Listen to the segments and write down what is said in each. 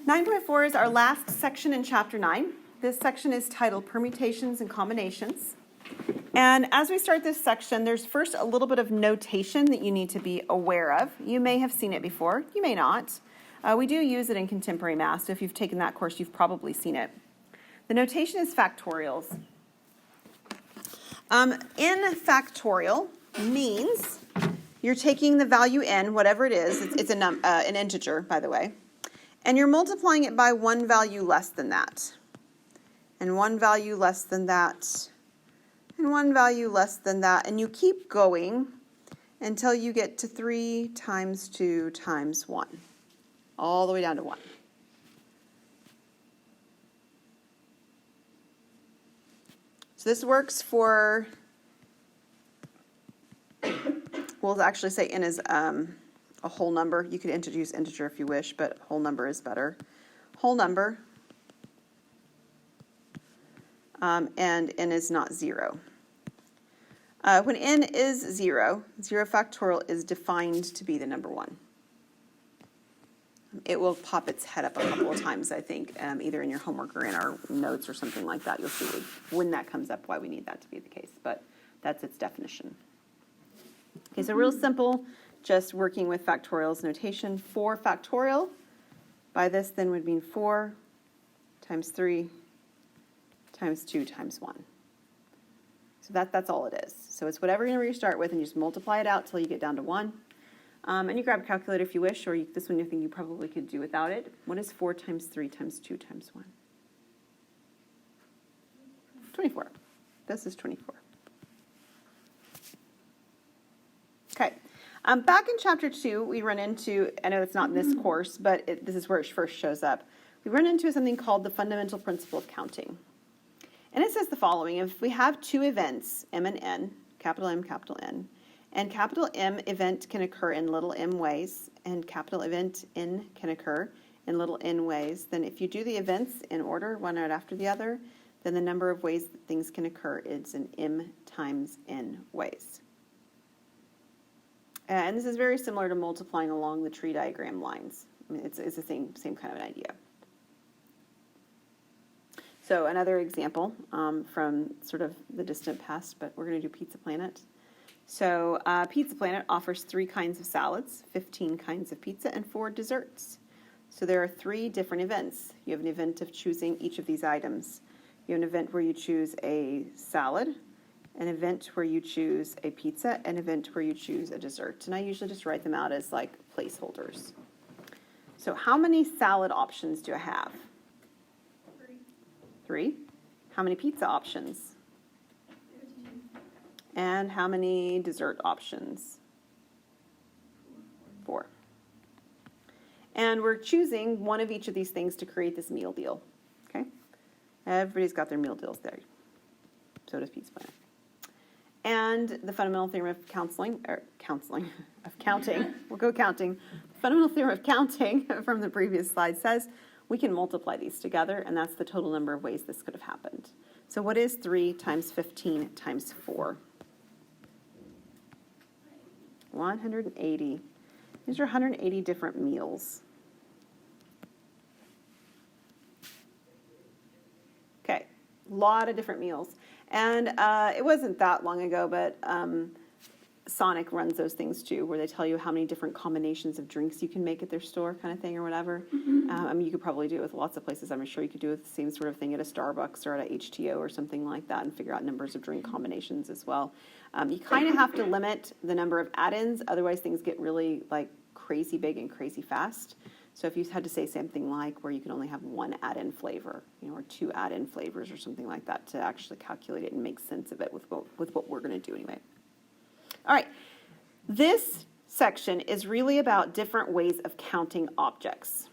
9.4 is our last section in Chapter 9. This section is titled Permutations and Combinations. And as we start this section, there's first a little bit of notation that you need to be aware of. You may have seen it before. You may not. We do use it in contemporary math, so if you've taken that course, you've probably seen it. The notation is factorials. In factorial means you're taking the value n, whatever it is, it's an integer, by the way, and you're multiplying it by one value less than that, and one value less than that, and one value less than that, and you keep going until you get to 3 times 2 times 1, all the way down to 1. So this works for, we'll actually say n is a whole number. You could introduce integer if you wish, but whole number is better. Whole number, and n is not 0. When n is 0, 0 factorial is defined to be the number 1. It will pop its head up a couple of times, I think, either in your homework or in our notes or something like that. You'll see when that comes up why we need that to be the case, but that's its definition. Okay, so real simple, just working with factorials notation. 4 factorial by this then would mean 4 times 3 times 2 times 1. So that's all it is. So it's whatever number you start with, and you just multiply it out till you get down to 1. And you grab a calculator if you wish, or this one you think you probably could do without it. What is 4 times 3 times 2 times 1? 24. This is 24. Okay. Back in Chapter 2, we run into, I know it's not in this course, but this is where it first shows up. We run into something called the fundamental principle of counting. And it says the following: if we have two events, M and N, capital M, capital N, and capital M event can occur in little m ways, and capital event N can occur in little n ways, then if you do the events in order, one right after the other, then the number of ways that things can occur is in m times n ways. And this is very similar to multiplying along the tree diagram lines. I mean, it's the same kind of an idea. So another example from sort of the distant past, but we're going to do Pizza Planet. So Pizza Planet offers 3 kinds of salads, 15 kinds of pizza, and 4 desserts. So there are 3 different events. You have an event of choosing each of these items. You have an event where you choose a salad, an event where you choose a pizza, an event where you choose a dessert. And I usually just write them out as like placeholders. So how many salad options do I have? 3. How many pizza options? 15. And how many dessert options? 4. And we're choosing one of each of these things to create this meal deal. Okay? Everybody's got their meal deals there. So does Pizza Planet. And the fundamental theorem of counting. We'll go counting. The fundamental theorem of counting from the previous slide says we can multiply these together, and that's the total number of ways this could have happened. So what is 3 times 15 times 4? 180. These are 180 different meals. Okay, a lot of different meals. And it wasn't that long ago, but Sonic runs those things too, where they tell you how many different combinations of drinks you can make at their store, kind of thing, or whatever. I mean, you could probably do it with lots of places. I'm sure you could do it the same sort of thing at a Starbucks or at a HTO or something like that, and figure out numbers of drink combinations as well. You kind of have to limit the number of add-ins, otherwise things get really like crazy big and crazy fast. So if you had to say something like where you can only have 1 add-in flavor, or 2 add-in flavors or something like that, to actually calculate it and make sense of it with what we're going to do anyway. All right, this section is really about different ways of counting objects.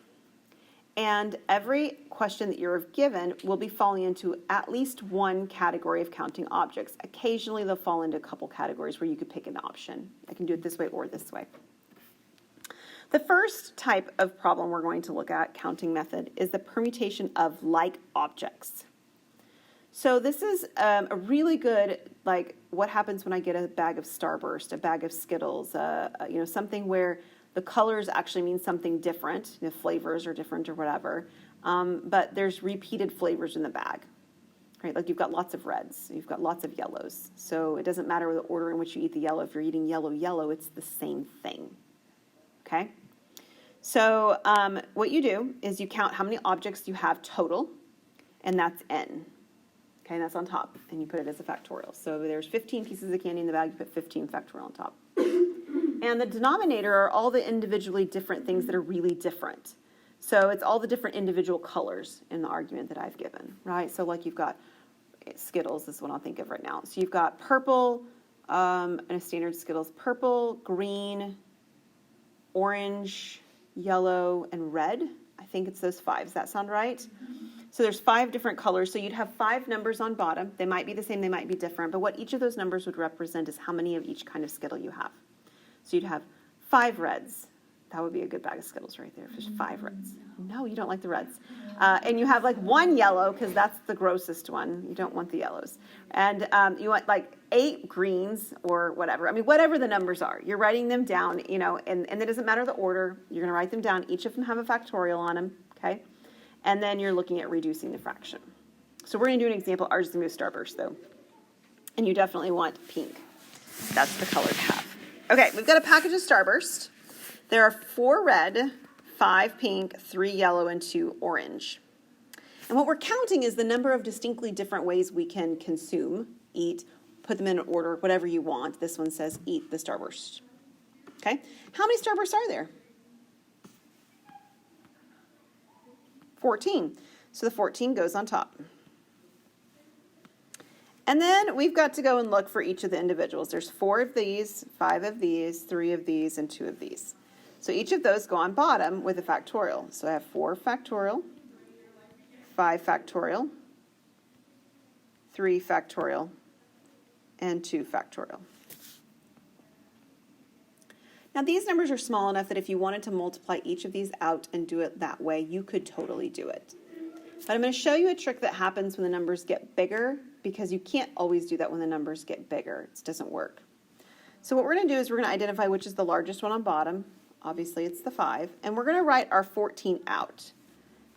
And every question that you're given will be falling into at least one category of counting objects. Occasionally they'll fall into a couple categories where you could pick an option. I can do it this way or this way. The first type of problem we're going to look at, counting method, is the permutation of like objects. So this is a really good, like, what happens when I get a bag of Starburst, a bag of Skittles, something where The colors actually mean something different. The flavors are different or whatever. But there's repeated flavors in the bag, right? Like you've got lots of reds, you've got lots of yellows. So it doesn't matter the order in which you eat the yellow. If you're eating yellow, yellow, it's the same thing, okay? So what you do is you count how many objects you have total, and that's n. Okay, and that's on top, and you put it as a factorial. So there's 15 pieces of candy in the bag, you put 15 factorial on top. And the denominator are all the individually different things that are really different. So it's all the different individual colors in the argument that I've given, right? So like you've got Skittles, this is what I'll think of right now. So you've got purple, and a standard Skittles, purple, green, orange, yellow, and red. I think it's those 5. Does that sound right? Mm-hmm. So there's 5 different colors. So you'd have 5 numbers on bottom. They might be the same, they might be different. But what each of those numbers would represent is how many of each kind of Skittle you have. So you'd have 5 reds. That would be a good bag of Skittles right there, if there's 5 reds. No, you don't like the reds. And you have like 1 yellow, because that's the grossest one. You don't want the yellows. And you want like 8 greens or whatever. I mean, whatever the numbers are. You're writing them down, you know, and it doesn't matter the order. You're going to write them down. Each of them have a factorial on them, okay? And then you're looking at reducing the fraction. So we're going to do an example. Ours is going to be a Starburst, though. And you definitely want pink. That's the color to have. Okay, we've got a package of Starburst. There are 4 red, 5 pink, 3 yellow, and 2 orange. And what we're counting is the number of distinctly different ways we can consume, eat, put them in order, whatever you want. This one says eat the Starburst. Okay? How many Starbursts are there? 14. So the 14 goes on top. And then we've got to go and look for each of the individuals. There's 4 of these, 5 of these, 3 of these, and 2 of these. So each of those go on bottom with a factorial. So I have 4 factorial, 5 factorial, 3 factorial, and 2 factorial. Now these numbers are small enough that if you wanted to multiply each of these out and do it that way, you could totally do it. But I'm going to show you a trick that happens when the numbers get bigger, because you can't always do that when the numbers get bigger. It doesn't work. So what we're going to do is we're going to identify which is the largest one on bottom. Obviously it's the 5. And we're going to write our 14 out.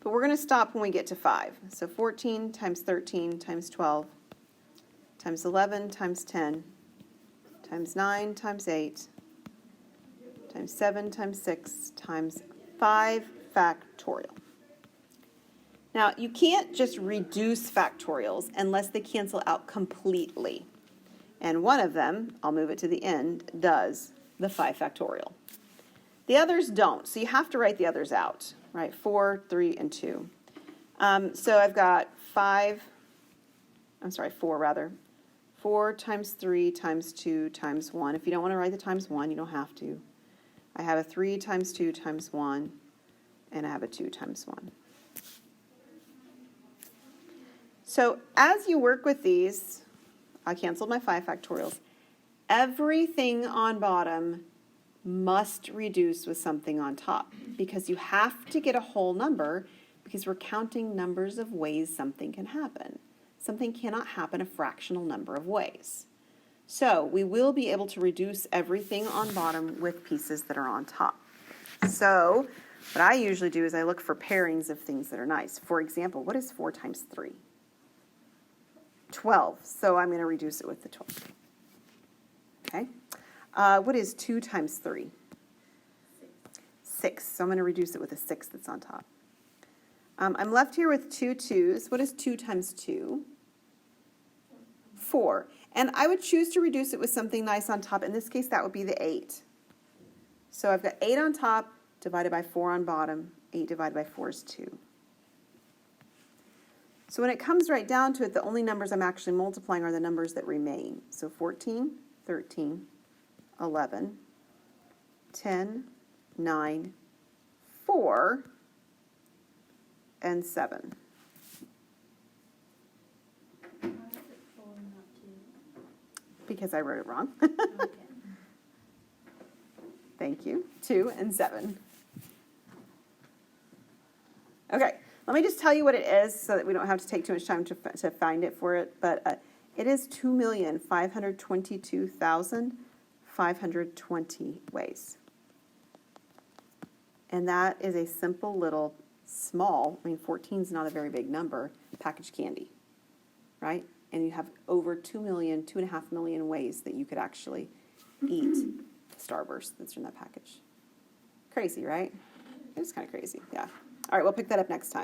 But we're going to stop when we get to 5. So 14 times 13 times 12 times 11 times 10 times 9 times 8 times 7 times 6 times 5 factorial. Now, you can't just reduce factorials unless they cancel out completely. And one of them, I'll move it to the end, does the 5 factorial. The others don't, so you have to write the others out, right? 4, 3, and 2. So I've got 4 rather. 4 times 3 times 2 times 1. If you don't want to write the times 1, you don't have to. I have a 3 times 2 times 1, and I have a 2 times 1. So as you work with these, I canceled my 5 factorials. Everything on bottom must reduce with something on top, because you have to get a whole number, because we're counting numbers of ways something can happen. Something cannot happen a fractional number of ways. So we will be able to reduce everything on bottom with pieces that are on top. So what I usually do is I look for pairings of things that are nice. For example, what is 4 times 3? 12. So I'm going to reduce it with the 12. Okay. What is 2 times 3? 6. So I'm going to reduce it with a 6 that's on top. I'm left here with 2 2's. What is 2 times 2? 4. And I would choose to reduce it with something nice on top. In this case, that would be the 8. So I've got 8 on top divided by 4 on bottom. 8 divided by 4 is 2. So when it comes right down to it, the only numbers I'm actually multiplying are the numbers that remain. So 14, 13, 11, 10, 9, 4, and 7. Because I wrote it wrong. Okay. Thank you. 2 and 7. Okay, let me just tell you what it is so that we don't have to take too much time to find it for it. But it is 2,522,520 ways. And that is a simple little small, I mean, 14 is not a very big number, packaged candy, right? And you have over 2.5 million ways that you could actually eat Starburst that's in that package. Crazy, right? It's kind of crazy, yeah. All right, we'll pick that up next time.